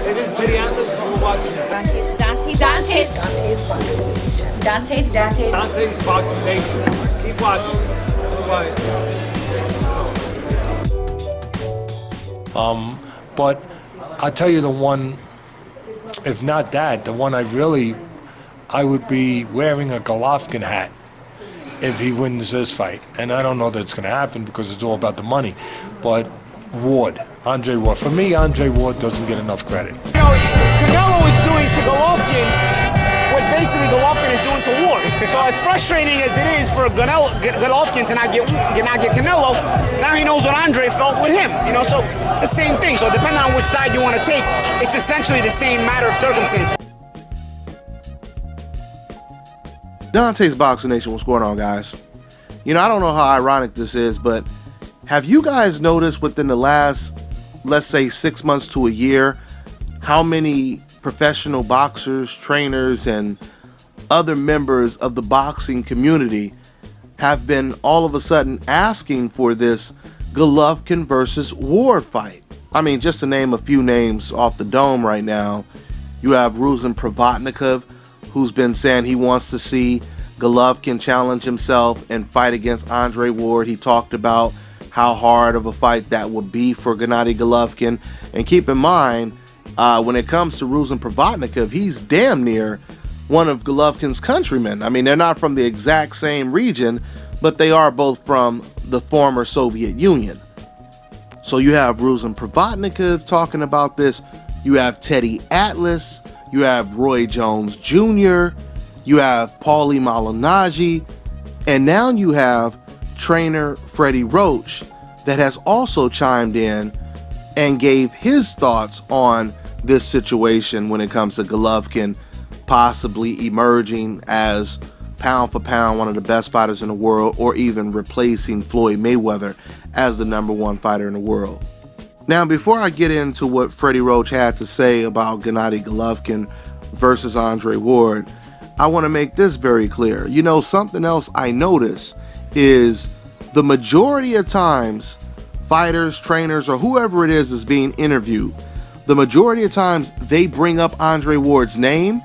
It is Teddy Atlas. We're watching it. Dante's Boxing Nation. Keep watching. But I'll tell you the one, if not that, the one I would be wearing a Golovkin hat if he wins this fight. And I don't know that it's going to happen because it's all about the money. But Andre Ward. For me, Andre Ward doesn't get enough credit. You know, Canelo is doing to Golovkin what basically Golovkin is doing to Ward. So as frustrating as it is for Golovkin to not get Canelo, now he knows what Andre felt with him. You know, so it's the same thing. So depending on which side you want to take, it's essentially the same matter of circumstance. Dante's Boxing Nation, what's going on, guys? You know, I don't know how ironic this is, but have you guys noticed within the last, let's say, 6 months to a year, how many professional boxers, trainers, and other members of the boxing community have been all of a sudden asking for this Golovkin versus Ward fight? I mean, just to name a few names off the dome right now, you have Ruslan Provodnikov, who's been saying he wants to see Golovkin challenge himself and fight against Andre Ward. He talked about how hard of a fight that would be for Gennady Golovkin. And keep in mind, when it comes to Ruslan Provodnikov, he's damn near one of Golovkin's countrymen. I mean, they're not from the exact same region, but they are both from the former Soviet Union. So you have Ruslan Provodnikov talking about this. You have Teddy Atlas. You have Roy Jones Jr., you have Paulie Malignaggi, and now you have trainer Freddie Roach that has also chimed in and gave his thoughts on this situation when it comes to Golovkin possibly emerging as pound for pound one of the best fighters in the world, or even replacing Floyd Mayweather as the #1 fighter in the world. Now, before I get into what Freddie Roach had to say about Gennady Golovkin versus Andre Ward, I want to make this very clear. You know, something else I notice is the majority of times fighters, trainers, or whoever it is being interviewed, the majority of times they bring up Andre Ward's name,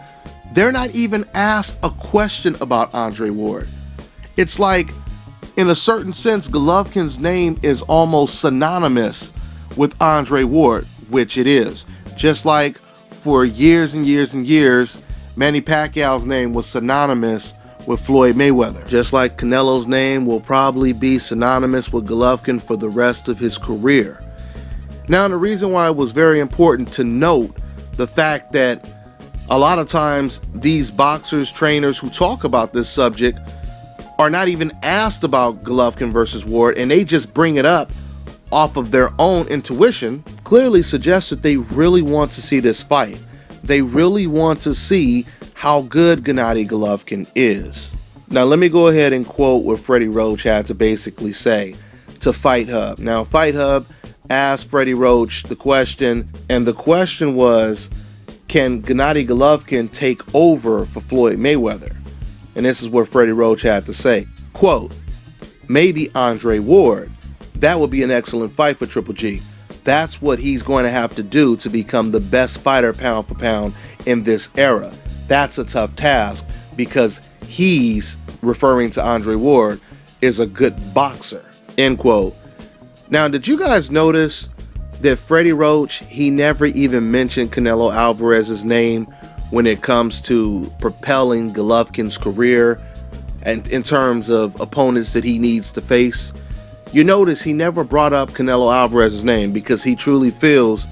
they're not even asked a question about Andre Ward. It's like, in a certain sense, Golovkin's name is almost synonymous with Andre Ward, which it is. Just like for years and years and years, Manny Pacquiao's name was synonymous with Floyd Mayweather. Just like Canelo's name will probably be synonymous with Golovkin for the rest of his career. Now, the reason why it was very important to note the fact that a lot of times these boxers, trainers who talk about this subject are not even asked about Golovkin versus Ward, and they just bring it up off of their own intuition, clearly suggests that they really want to see this fight. They really want to see how good Gennady Golovkin is. Now, let me go ahead and quote what Freddie Roach had to basically say to Fight Hub. Now, Fight Hub asked Freddie Roach the question, and the question was, can Gennady Golovkin take over for Floyd Mayweather? And this is what Freddie Roach had to say. Quote, maybe Andre Ward. That would be an excellent fight for Triple G. That's what he's going to have to do to become the best fighter pound for pound in this era. That's a tough task because he's, referring to Andre Ward, is a good boxer. End quote. Now, did you guys notice that Freddie Roach, he never even mentioned Canelo Alvarez's name when it comes to propelling Golovkin's career and in terms of opponents that he needs to face? You notice he never brought up Canelo Alvarez's name because he truly feels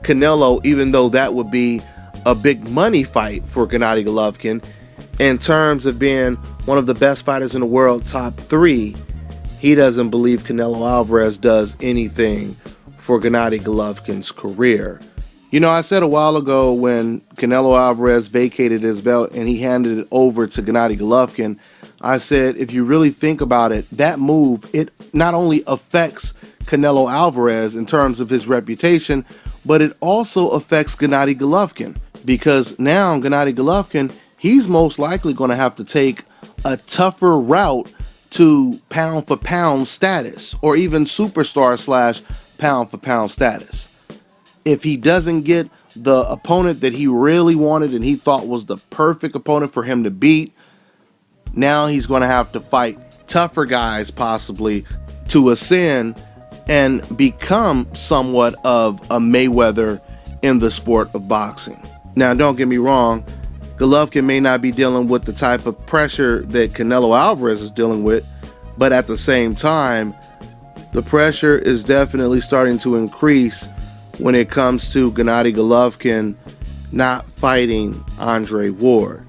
Canelo, even though that would be a big money fight for Gennady Golovkin, in terms of being one of the best fighters in the world, top 3, he doesn't believe Canelo Alvarez does anything for Gennady Golovkin's career. You know, I said a while ago when Canelo Alvarez vacated his belt and he handed it over to Gennady Golovkin, I said, if you really think about it, that move, it not only affects Canelo Alvarez in terms of his reputation, but it also affects Gennady Golovkin, because now Gennady Golovkin, he's most likely going to have to take a tougher route to pound for pound status, or even superstar / pound for pound status. If he doesn't get the opponent that he really wanted and he thought was the perfect opponent for him to beat. Now he's going to have to fight tougher guys possibly to ascend and become somewhat of a Mayweather in the sport of boxing. Now, don't get me wrong, Golovkin may not be dealing with the type of pressure that Canelo Alvarez is dealing with, but at the same time, the pressure is definitely starting to increase when it comes to Gennady Golovkin not fighting Andre Ward.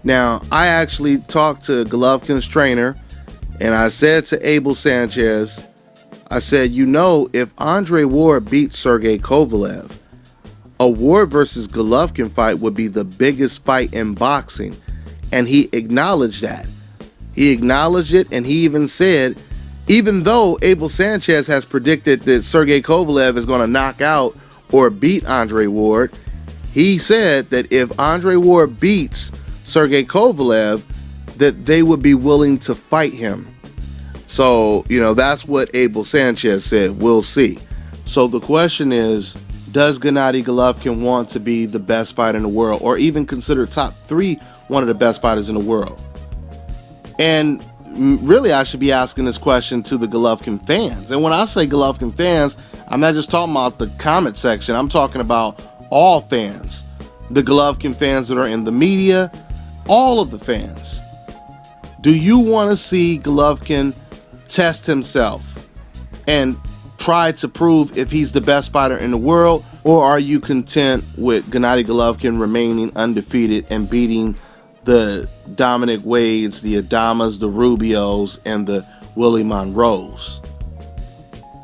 Now, I actually talked to Golovkin's trainer, and I said to Abel Sanchez, I said, if Andre Ward beats Sergey Kovalev, a Ward versus Golovkin fight would be the biggest fight in boxing. And he acknowledged that. He acknowledged it, and he even said, even though Abel Sanchez has predicted that Sergey Kovalev is going to knock out or beat Andre Ward, he said that if Andre Ward beats Sergey Kovalev, that they would be willing to fight him. So, that's what Abel Sanchez said. We'll see. So the question is, does Gennady Golovkin want to be the best fighter in the world, or even considered top 3 one of the best fighters in the world? And really, I should be asking this question to the Golovkin fans. And when I say Golovkin fans, I'm not just talking about the comment section. I'm talking about all fans. The Golovkin fans that are in the media, all of the fans. Do you want to see Golovkin test himself and try to prove if he's the best fighter in the world, or are you content with Gennady Golovkin remaining undefeated and beating the Dominic Wades, the Adamas, the Rubios, and the Willie Monroes?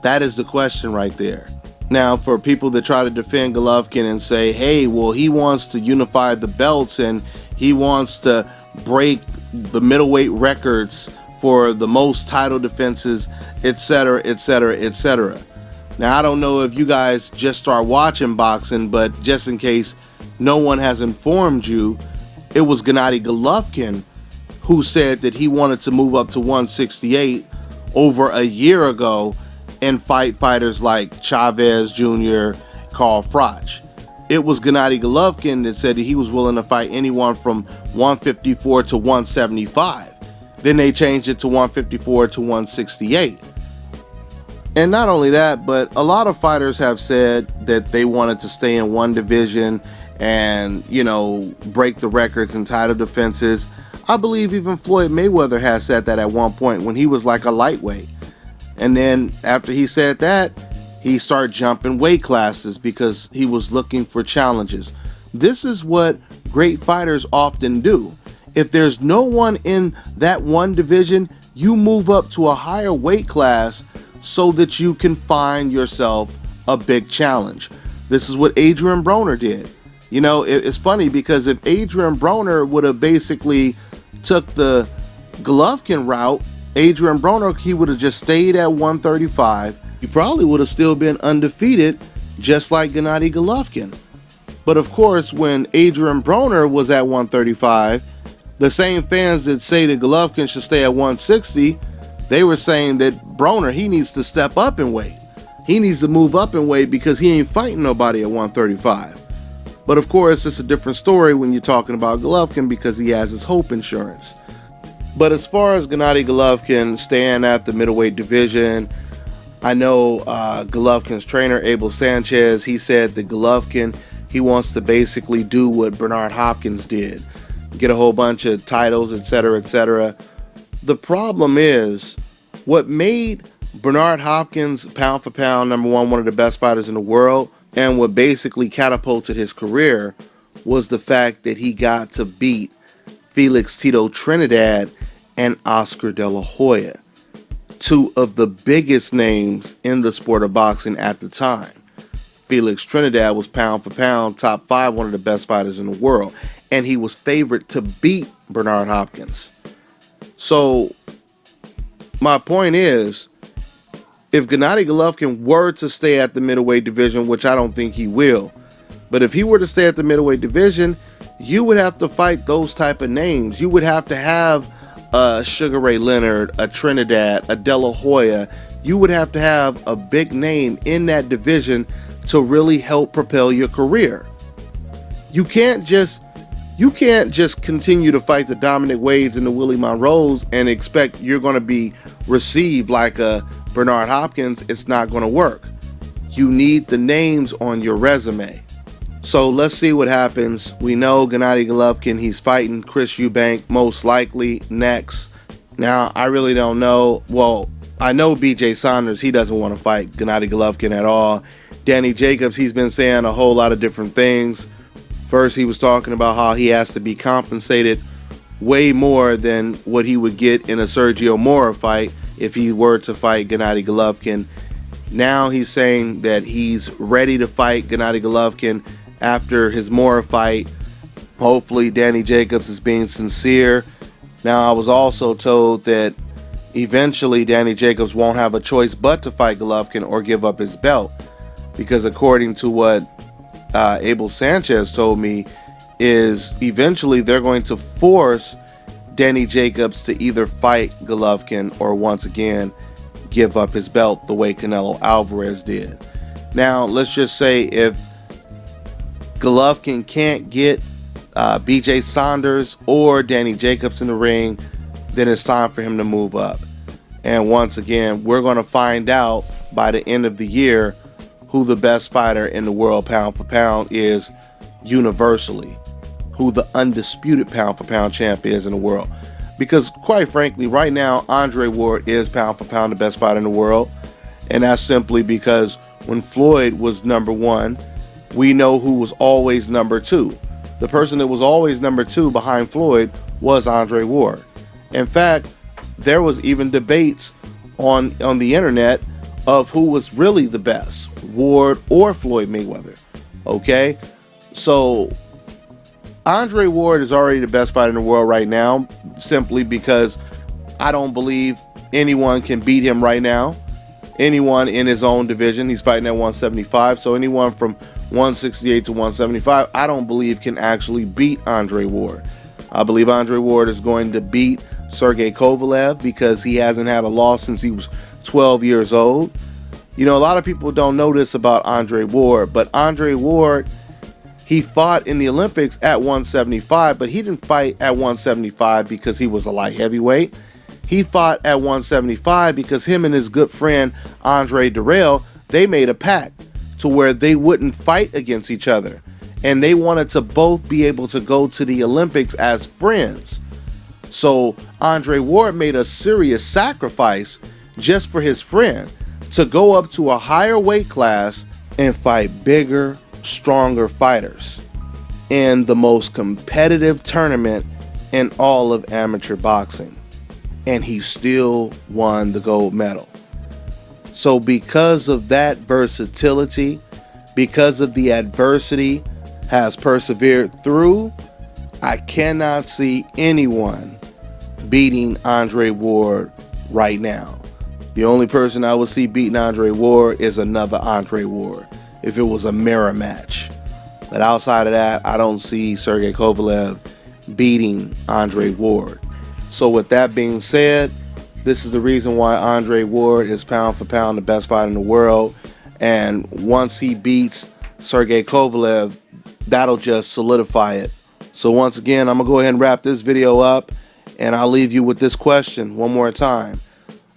That is the question right there. Now, for people that try to defend Golovkin and say, hey, well, he wants to unify the belts and he wants to break the middleweight records for the most title defenses, etc., etc., etc. Now, I don't know if you guys just start watching boxing, but just in case no one has informed you, it was Gennady Golovkin who said that he wanted to move up to 168 over a year ago and fight fighters like Chavez Jr., Carl Froch. It was Gennady Golovkin that said that he was willing to fight anyone from 154 to 175. Then they changed it to 154 to 168. And not only that, but a lot of fighters have said that they wanted to stay in one division and, break the records and title defenses. I believe even Floyd Mayweather has said that at one point when he was like a lightweight. And then after he said that, he started jumping weight classes because he was looking for challenges. This is what great fighters often do. If there's no one in that one division, you move up to a higher weight class so that you can find yourself a big challenge. This is what Adrian Broner did. It's funny because if Adrian Broner would have basically took the Golovkin route, Adrian Broner, he would have just stayed at 135. He probably would have still been undefeated, just like Gennady Golovkin. But of course, when Adrian Broner was at 135, the same fans that say that Golovkin should stay at 160, they were saying that Broner, he needs to step up in weight. He needs to move up in weight because he ain't fighting nobody at 135. But of course, it's a different story when you're talking about Golovkin because he has his Hope insurance. But as far as Gennady Golovkin staying at the middleweight division, I know Golovkin's trainer, Abel Sanchez, he said that Golovkin, he wants to basically do what Bernard Hopkins did. Get a whole bunch of titles, etc., etc. The problem is, what made Bernard Hopkins pound for pound number one of the best fighters in the world, and what basically catapulted his career, was the fact that he got to beat Felix Tito Trinidad and Oscar De La Hoya, 2 of the biggest names in the sport of boxing at the time. Felix Trinidad was pound for pound top 5, one of the best fighters in the world, and he was favored to beat Bernard Hopkins. So my point is, if Gennady Golovkin were to stay at the middleweight division, which I don't think he will, but if he were to stay at the middleweight division, you would have to fight those type of names. You would have to have a Sugar Ray Leonard, a Trinidad, a De La Hoya. You would have to have a big name in that division to really help propel your career. You can't just continue to fight the Dominic Wades and the Willie Monroes and expect you're going to be received like a Bernard Hopkins. It's not going to work. You need the names on your resume. So let's see what happens. We know Gennady Golovkin, he's fighting Chris Eubank most likely next. Now, I really don't know. Well, I know BJ Saunders, he doesn't want to fight Gennady Golovkin at all. Danny Jacobs, he's been saying a whole lot of different things. First, he was talking about how he has to be compensated way more than what he would get in a Sergio Mora fight if he were to fight Gennady Golovkin. Now he's saying that he's ready to fight Gennady Golovkin after his Mora fight. Hopefully Danny Jacobs is being sincere. Now, I was also told that eventually Danny Jacobs won't have a choice but to fight Golovkin or give up his belt, because according to what Abel Sanchez told me, is eventually they're going to force Danny Jacobs to either fight Golovkin or once again give up his belt the way Canelo Alvarez did. Now, let's just say if Golovkin can't get BJ Saunders or Danny Jacobs in the ring, then it's time for him to move up. And once again, we're going to find out by the end of the year who the best fighter in the world pound for pound is universally, who the undisputed pound for pound champ is in the world. Because quite frankly, right now, Andre Ward is pound for pound the best fighter in the world. And that's simply because when Floyd was number one, we know who was always number two. The person that was always number two behind Floyd was Andre Ward. In fact, there was even debates on the internet of who was really the best, Ward or Floyd Mayweather. Okay? So Andre Ward is already the best fighter in the world right now, simply because I don't believe anyone can beat him right now. Anyone in his own division. He's fighting at 175, so anyone from 168 to 175, I don't believe can actually beat Andre Ward. I believe Andre Ward is going to beat Sergey Kovalev because he hasn't had a loss since he was 12 years old. You know, a lot of people don't know this about Andre Ward, but Andre Ward, he fought in the Olympics at 175, but he didn't fight at 175 because he was a light heavyweight. He fought at 175 because him and his good friend Andre Durrell, they made a pact to where they wouldn't fight against each other. And they wanted to both be able to go to the Olympics as friends. So Andre Ward made a serious sacrifice just for his friend to go up to a higher weight class and fight bigger, stronger fighters in the most competitive tournament in all of amateur boxing. And he still won the gold medal. So because of that versatility, because of the adversity has persevered through, I cannot see anyone beating Andre Ward right now. The only person I would see beating Andre Ward is another Andre Ward, if it was a mirror match. But outside of that, I don't see Sergey Kovalev beating Andre Ward. So with that being said, this is the reason why Andre Ward is pound for pound the best fighter in the world. And once he beats Sergey Kovalev, that'll just solidify it. So once again, I'm going to go ahead and wrap this video up, and I'll leave you with this question one more time.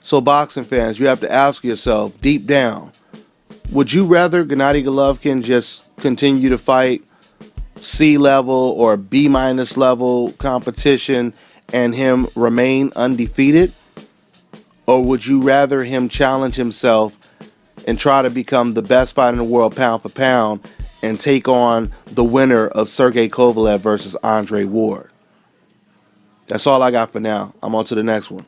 So boxing fans, you have to ask yourself deep down, would you rather Gennady Golovkin just continue to fight C level or B minus level competition and him remain undefeated? Or would you rather him challenge himself and try to become the best fighter in the world pound for pound and take on the winner of Sergey Kovalev versus Andre Ward? That's all I got for now. I'm on to the next one.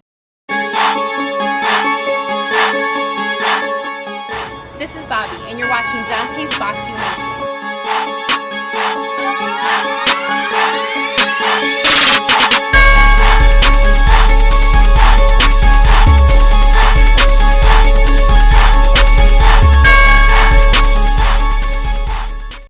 This is Bobby, and you're watching Dante's Boxing Nation.